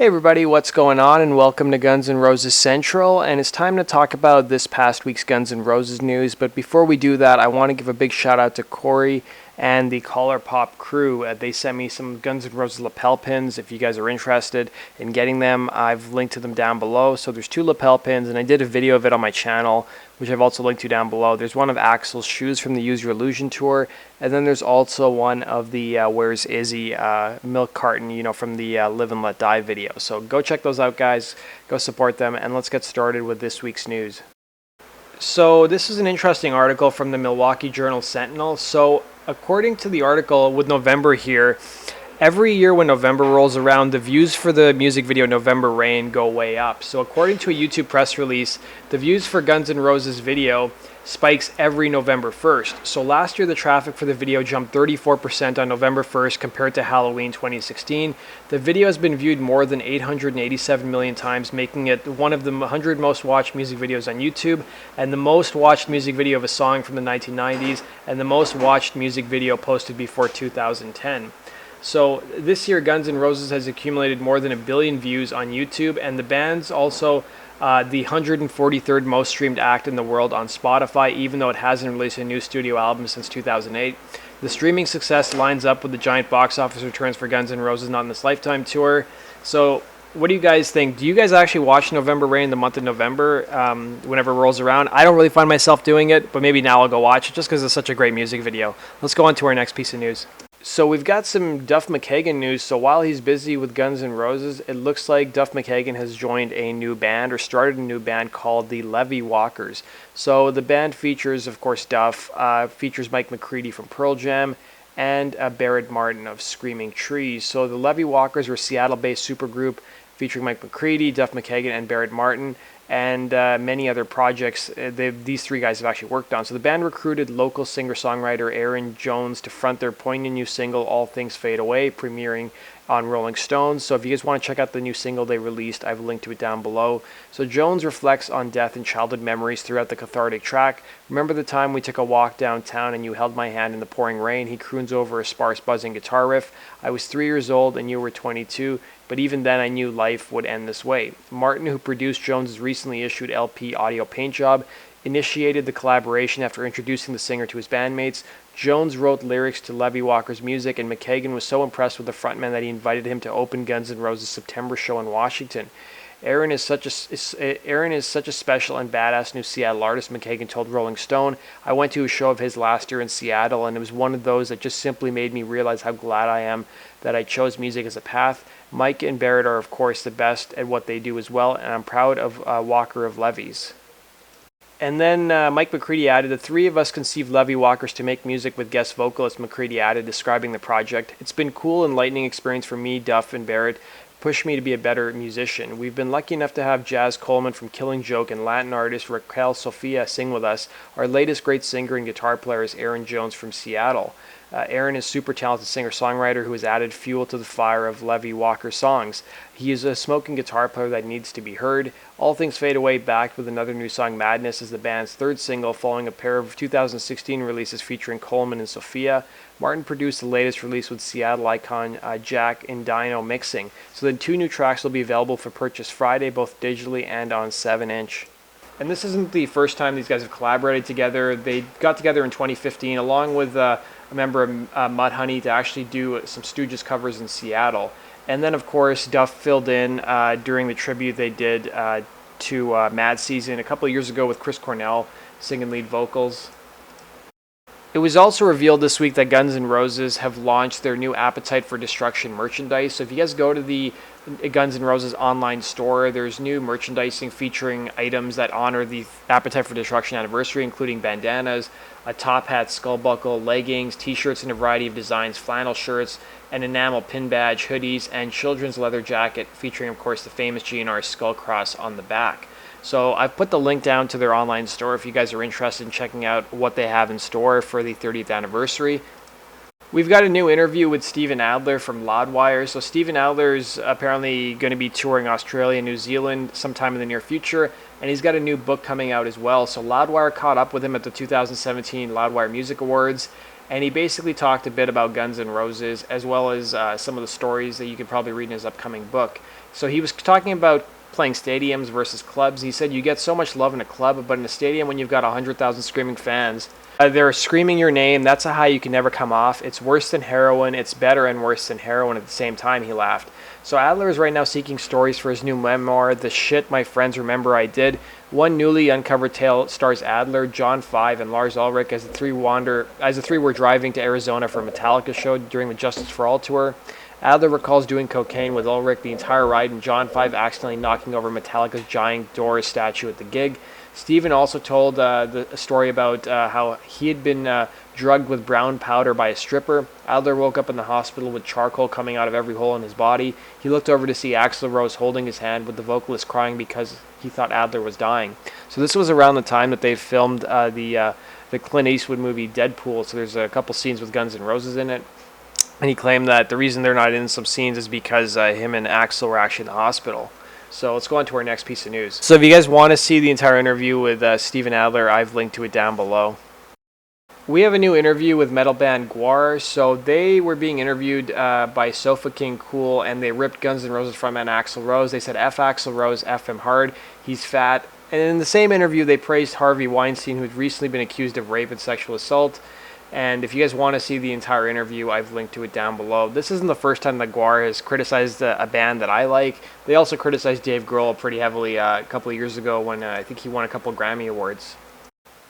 Hey everybody, what's going on, and welcome to Guns N' Roses Central, and it's time to talk about this past week's Guns N' Roses news. But before we do that, I want to give a big shout out to Corey and the Collar Pop crew. They sent me some Guns N' Roses lapel pins. If you guys are interested in getting them, I've linked to them down below. So there's 2 lapel pins, and I did a video of it on my channel, which I've also linked to down below. There's one of Axl's shoes from the Use Your Illusion tour, and then there's also one of the Where's Izzy milk carton, from the Live and Let Die video. So go check those out, guys. Go support them, and let's get started with this week's news. So this is an interesting article from the Milwaukee Journal-Sentinel. So according to the article, with November here, every year when November rolls around, the views for the music video November Rain go way up. So according to a YouTube press release, the views for Guns N' Roses video spikes every November 1st. So last year, the traffic for the video jumped 34% on November 1st compared to Halloween 2016. The video has been viewed more than 887 million times, making it one of the 100 most watched music videos on YouTube, and the most watched music video of a song from the 1990s, and the most watched music video posted before 2010. So this year, Guns N' Roses has accumulated more than 1 billion views on YouTube, and the band's also the 143rd most streamed act in the world on Spotify, even though it hasn't released a new studio album since 2008. The streaming success lines up with the giant box office returns for Guns N' Roses Not in This Lifetime tour. So what do you guys think? Do you guys actually watch November Rain, the month of November, whenever it rolls around? I don't really find myself doing it, but maybe now I'll go watch it just because it's such a great music video. Let's go on to our next piece of news. So we've got some Duff McKagan news. So while he's busy with Guns N' Roses, it looks like Duff McKagan has joined a new band, or started a new band called the Levy Walkers. So the band features, of course, Duff, features Mike McCready from Pearl Jam, and Barrett Martin of Screaming Trees. So the Levy Walkers are a Seattle-based supergroup featuring Mike McCready, Duff McKagan, and Barrett Martin, and many other projects these 3 guys have actually worked on. So the band recruited local singer-songwriter Aaron Jones to front their poignant new single, All Things Fade Away, premiering on Rolling Stone. So if you guys want to check out the new single they released, I've linked to it down below. So Jones reflects on death and childhood memories throughout the cathartic track. Remember the time we took a walk downtown and you held my hand in the pouring rain? He croons over a sparse buzzing guitar riff. I was 3 years old and you were 22, but even then I knew life would end this way. Martin, who produced Jones' recently issued LP Audio Paint Job, initiated the collaboration after introducing the singer to his bandmates. Jones wrote lyrics to Levy Walker's music, and McKagan was so impressed with the frontman that he invited him to open Guns N' Roses' September show in Washington. Aaron is such a special and badass new Seattle artist, McKagan told Rolling Stone. I went to a show of his last year in Seattle, and it was one of those that just simply made me realize how glad I am that I chose music as a path. Mike and Barrett are, of course, the best at what they do as well, and I'm proud of Walker of Levy's. And then Mike McCready added, the 3 of us conceived Levy Walkers to make music with guest vocalist, McCready added, describing the project. It's been cool, enlightening experience for me, Duff, and Barrett. Pushed me to be a better musician. We've been lucky enough to have Jazz Coleman from Killing Joke and Latin artist Raquel Sofia sing with us. Our latest great singer and guitar player is Aaron Jones from Seattle. Aaron is a super talented singer-songwriter who has added fuel to the fire of Levy Walker's songs. He is a smoking guitar player that needs to be heard. All Things Fade Away backed with another new song, Madness, is the band's 3rd single, following a pair of 2016 releases featuring Coleman and Sophia. Martin produced the latest release with Seattle icon Jack and Dino mixing. So then 2 new tracks will be available for purchase Friday, both digitally and on 7-inch. And this isn't the first time these guys have collaborated together. They got together in 2015 along with a member of Mudhoney to actually do some Stooges covers in Seattle. And then, of course, Duff filled in during the tribute they did to Mad Season a couple of years ago with Chris Cornell singing lead vocals. It was also revealed this week that Guns N' Roses have launched their new Appetite for Destruction merchandise. So if you guys go to the Guns N' Roses online store, there's new merchandising featuring items that honor the Appetite for Destruction anniversary, including bandanas, a top hat, skull buckle, leggings, t-shirts in a variety of designs, flannel shirts, an enamel pin badge, hoodies, and children's leather jacket featuring, of course, the famous GNR skull cross on the back. So I've put the link down to their online store if you guys are interested in checking out what they have in store for the 30th anniversary. We've got a new interview with Steven Adler from Loudwire. So Steven Adler is apparently going to be touring Australia and New Zealand sometime in the near future, and he's got a new book coming out as well. So Loudwire caught up with him at the 2017 Loudwire Music Awards, and he basically talked a bit about Guns N' Roses as well as some of the stories that you could probably read in his upcoming book. So he was talking about playing stadiums versus clubs. He said you get so much love in a club, but in a stadium when you've got 100,000 screaming fans, they're screaming your name. That's a high you can never come off. It's worse than heroin. It's better and worse than heroin at the same time, he laughed. So Adler is right now seeking stories for his new memoir, The Shit My Friends Remember I Did. One newly uncovered tale stars Adler, John 5, and Lars Ulrich as the three were driving to Arizona for a Metallica show during the Justice for All tour. Adler recalls doing cocaine with Ulrich the entire ride, and John 5 accidentally knocking over Metallica's giant Doors statue at the gig. Steven also told a story about how he had been drugged with brown powder by a stripper. Adler woke up in the hospital with charcoal coming out of every hole in his body. He looked over to see Axl Rose holding his hand, with the vocalist crying because he thought Adler was dying. So this was around the time that they filmed the Clint Eastwood movie Deadpool. So there's a couple scenes with Guns N' Roses in it. And he claimed that the reason they're not in some scenes is because him and Axl were actually in the hospital. So let's go on to our next piece of news. So if you guys want to see the entire interview with Steven Adler, I've linked to it down below. We have a new interview with metal band Gwar. So they were being interviewed by Sofa King Cool, and they ripped Guns N' Roses frontman Axl Rose. They said, F Axl Rose, F him hard, he's fat. And in the same interview, they praised Harvey Weinstein, who had recently been accused of rape and sexual assault. And if you guys want to see the entire interview, I've linked to it down below. This isn't the first time that Gwar has criticized a band that I like. They also criticized Dave Grohl pretty heavily a couple of years ago when I think he won a couple of Grammy Awards.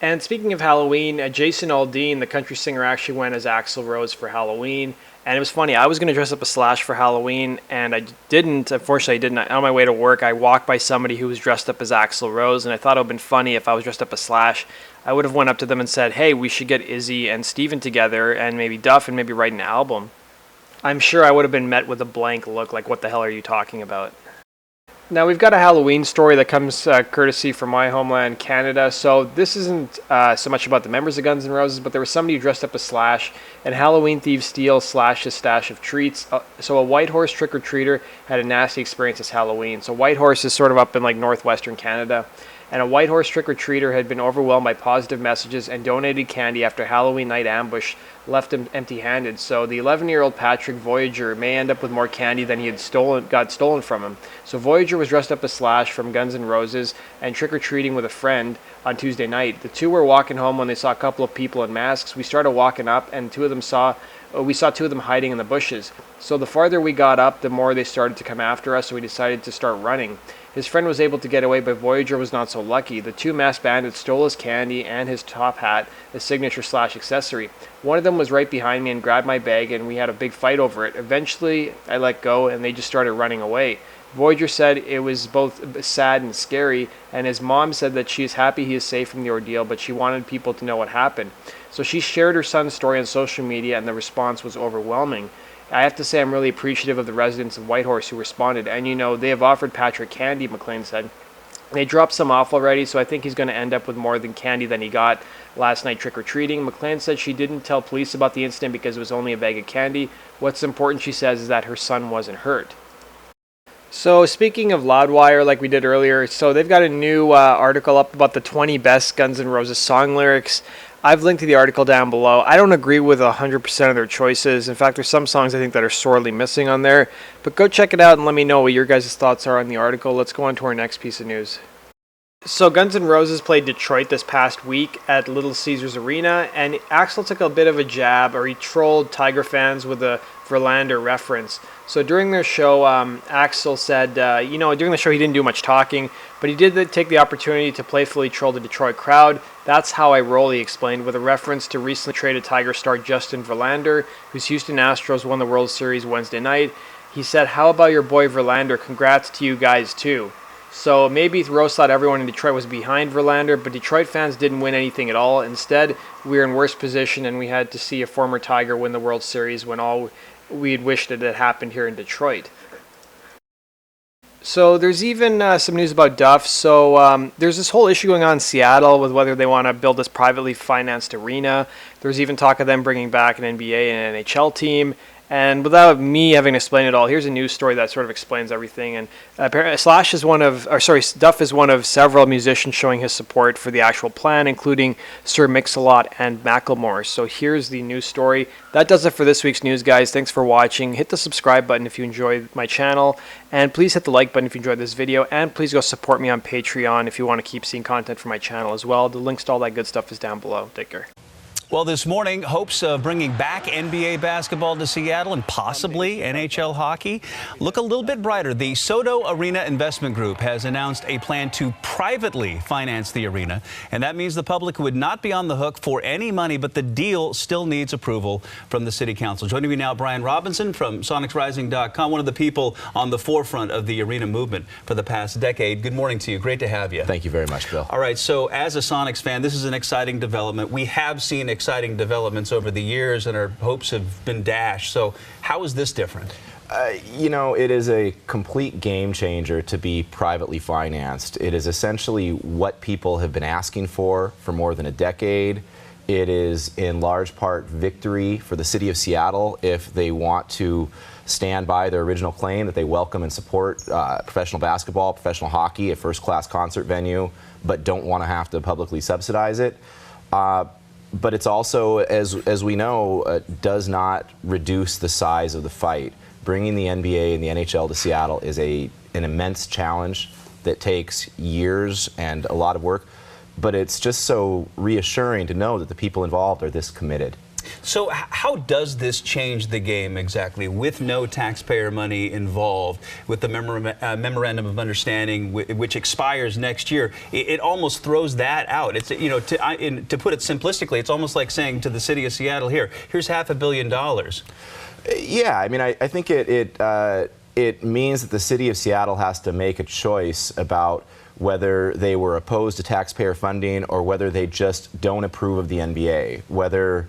And speaking of Halloween, Jason Aldean, the country singer, actually went as Axl Rose for Halloween. And it was funny, I was going to dress up as Slash for Halloween, and I didn't. Unfortunately, I didn't. On my way to work, I walked by somebody who was dressed up as Axl Rose, and I thought it would have been funny if I was dressed up as Slash. I would have went up to them and said, hey, we should get Izzy and Steven together, and maybe Duff, and maybe write an album. I'm sure I would have been met with a blank look, like, what the hell are you talking about? Now, we've got a Halloween story that comes courtesy from my homeland, Canada. So this isn't so much about the members of Guns N' Roses, but there was somebody who dressed up as Slash, and Halloween thieves steal Slash's stash of treats. So a Whitehorse trick-or-treater had a nasty experience this Halloween. So Whitehorse is sort of up in like northwestern Canada. And a Whitehorse trick-or-treater had been overwhelmed by positive messages and donated candy after Halloween night ambush left him empty-handed. So the 11-year-old Patrick Voyager may end up with more candy than he had got stolen from him. So Voyager was dressed up as Slash from Guns N' Roses and trick-or-treating with a friend on Tuesday night. The two were walking home when they saw a couple of people in masks. We started walking up, and we saw two of them hiding in the bushes. So the farther we got up, the more they started to come after us, so we decided to start running. His friend was able to get away, but Voyager was not so lucky. The two masked bandits stole his candy and his top hat, a signature Slash accessory. One of them was right behind me and grabbed my bag, and we had a big fight over it. Eventually, I let go, and they just started running away. Voyager said it was both sad and scary, and his mom said that she is happy he is safe from the ordeal, but she wanted people to know what happened. So she shared her son's story on social media, and the response was overwhelming. I have to say I'm really appreciative of the residents of Whitehorse who responded. And, you know, they have offered Patrick candy, McLean said. They dropped some off already, so I think he's going to end up with more than candy than he got last night trick-or-treating. McLean said she didn't tell police about the incident because it was only a bag of candy. What's important, she says, is that her son wasn't hurt. So speaking of Loudwire, like we did earlier, so they've got a new article up about the 20 best Guns N' Roses song lyrics. I've linked to the article down below. I don't agree with 100% of their choices. In fact, there's some songs I think that are sorely missing on there. But go check it out and let me know what your guys' thoughts are on the article. Let's go on to our next piece of news. So Guns N' Roses played Detroit this past week at Little Caesars Arena, and Axl took a bit of a jab, or he trolled Tiger fans with a Verlander reference. So during their show, Axl said, during the show he didn't do much talking, but he did take the opportunity to playfully troll the Detroit crowd. That's how I roll, he explained, with a reference to recently traded Tiger star Justin Verlander, whose Houston Astros won the World Series Wednesday night. He said, how about your boy Verlander? Congrats to you guys too. So maybe Rose thought everyone in Detroit was behind Verlander, but Detroit fans didn't win anything at all. Instead, we were in worse position, and we had to see a former Tiger win the World Series when all we'd wished it had happened here in Detroit. So there's even some news about Duff. So there's this whole issue going on in Seattle with whether they want to build this privately financed arena. There's even talk of them bringing back an NBA and an NHL team. And without me having to explain it all, here's a news story that sort of explains everything. And apparently, Duff is one of several musicians showing his support for the actual plan, including Sir Mix-a-Lot and Macklemore. So here's the news story. That does it for this week's news, guys. Thanks for watching. Hit the subscribe button if you enjoy my channel, and please hit the like button if you enjoyed this video, and please go support me on Patreon if you want to keep seeing content from my channel as well. The links to all that good stuff is down below. Take care. Well, this morning, hopes of bringing back NBA basketball to Seattle and possibly NHL hockey look a little bit brighter. The Soto Arena Investment Group has announced a plan to privately finance the arena, and that means the public would not be on the hook for any money, but the deal still needs approval from the City Council. Joining me now, Brian Robinson from SonicsRising.com, one of the people on the forefront of the arena movement for the past decade. Good morning to you. Great to have you. Thank you very much, Bill. All right, so as a Sonics fan, this is an exciting development. We have seen exciting developments over the years, and our hopes have been dashed. So how is this different? You know, it is a complete game changer to be privately financed. It is essentially what people have been asking for more than a decade. It is in large part victory for the city of Seattle if they want to stand by their original claim that they welcome and support professional basketball, professional hockey, a first-class concert venue, but don't want to have to publicly subsidize it. But it's also, as we know, does not reduce the size of the fight. Bringing the NBA and the NHL to Seattle is an immense challenge that takes years and a lot of work, but it's just so reassuring to know that the people involved are this committed. So how does this change the game exactly with no taxpayer money involved, with the memorandum of understanding which expires next year? It almost throws that out. It's, you know, to put it simplistically, it's almost like saying to the city of Seattle, here's $500 million. Yeah, I mean, I think it means that the city of Seattle has to make a choice about whether they were opposed to taxpayer funding or whether they just don't approve of the NBA, whether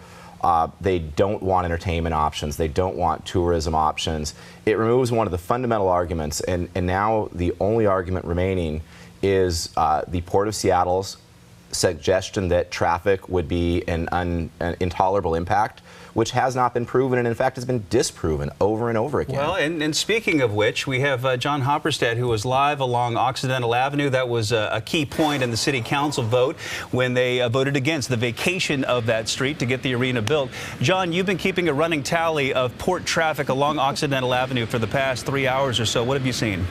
they don't want entertainment options, they don't want tourism options. It removes one of the fundamental arguments, and now the only argument remaining is the Port of Seattle's suggestion that traffic would be an intolerable impact, which has not been proven and in fact has been disproven over and over again. Well, and speaking of which, we have John Hopperstead, who was live along Occidental Avenue. That was a key point in the City Council vote when they voted against the vacation of that street to get the arena built. John, you've been keeping a running tally of port traffic along Occidental Avenue for the past 3 hours or so. What have you seen?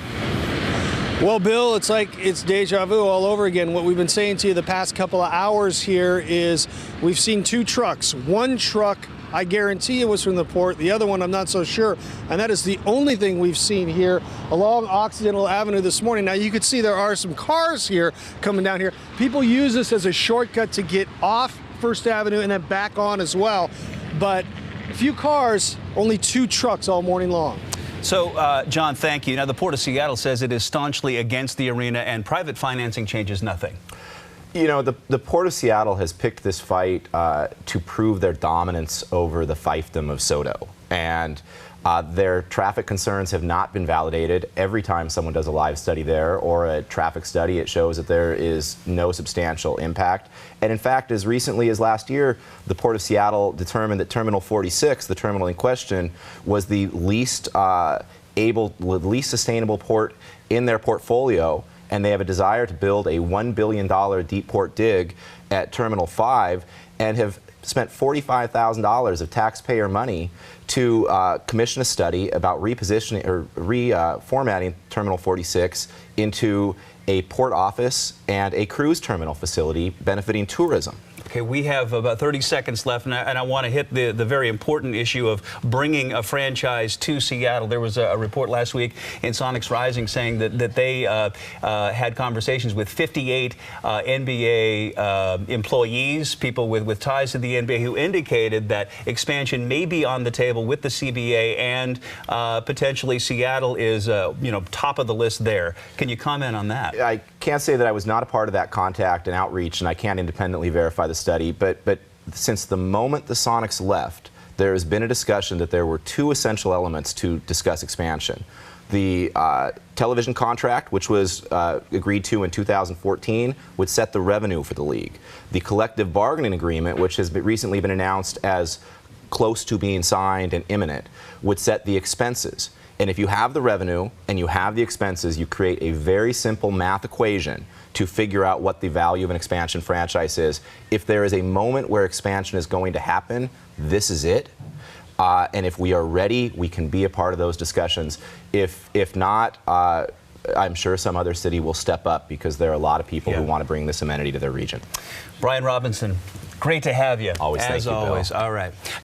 Well, Bill, it's like it's deja vu all over again. What we've been saying to you the past couple of hours here is we've seen two trucks. One truck, I guarantee it was from the port. The other one, I'm not so sure. And that is the only thing we've seen here along Occidental Avenue this morning. Now, you could see there are some cars here coming down here. People use this as a shortcut to get off First Avenue and then back on as well. But a few cars, only two trucks all morning long. So, John, thank you. Now, the Port of Seattle says it is staunchly against the arena, and private financing changes nothing. You know, the Port of Seattle has picked this fight to prove their dominance over the fiefdom of Soto. And their traffic concerns have not been validated. Every time someone does a live study there or a traffic study, it shows that there is no substantial impact. And in fact, as recently as last year, the Port of Seattle determined that Terminal 46, the terminal in question, was the least sustainable port in their portfolio. And they have a desire to build a $1 billion deep port dig at Terminal 5 and have spent $45,000 of taxpayer money to commission a study about repositioning or reformatting Terminal 46 into a port office and a cruise terminal facility benefiting tourism. Okay, we have about 30 seconds left, and I want to hit the very important issue of bringing a franchise to Seattle. There was a report last week in Sonics Rising saying that they had conversations with 58 NBA employees, people with ties to the NBA, who indicated that expansion may be on the table with the CBA, and potentially Seattle is top of the list there. Can you comment on that? I can't say that I was not a part of that contact and outreach, and I can't independently verify the study, but since the moment the Sonics left, there has been a discussion that there were two essential elements to discuss expansion. The television contract, which was agreed to in 2014, would set the revenue for the league. The collective bargaining agreement, which has recently been announced as close to being signed and imminent, would set the expenses. And if you have the revenue and you have the expenses, you create a very simple math equation to figure out what the value of an expansion franchise is. If there is a moment where expansion is going to happen, this is it. And if we are ready, we can be a part of those discussions. If not, I'm sure some other city will step up, because there are a lot of people who want to bring this amenity to their region. Brian Robinson, great to have you. Always, thank you, Bill. As always. All right.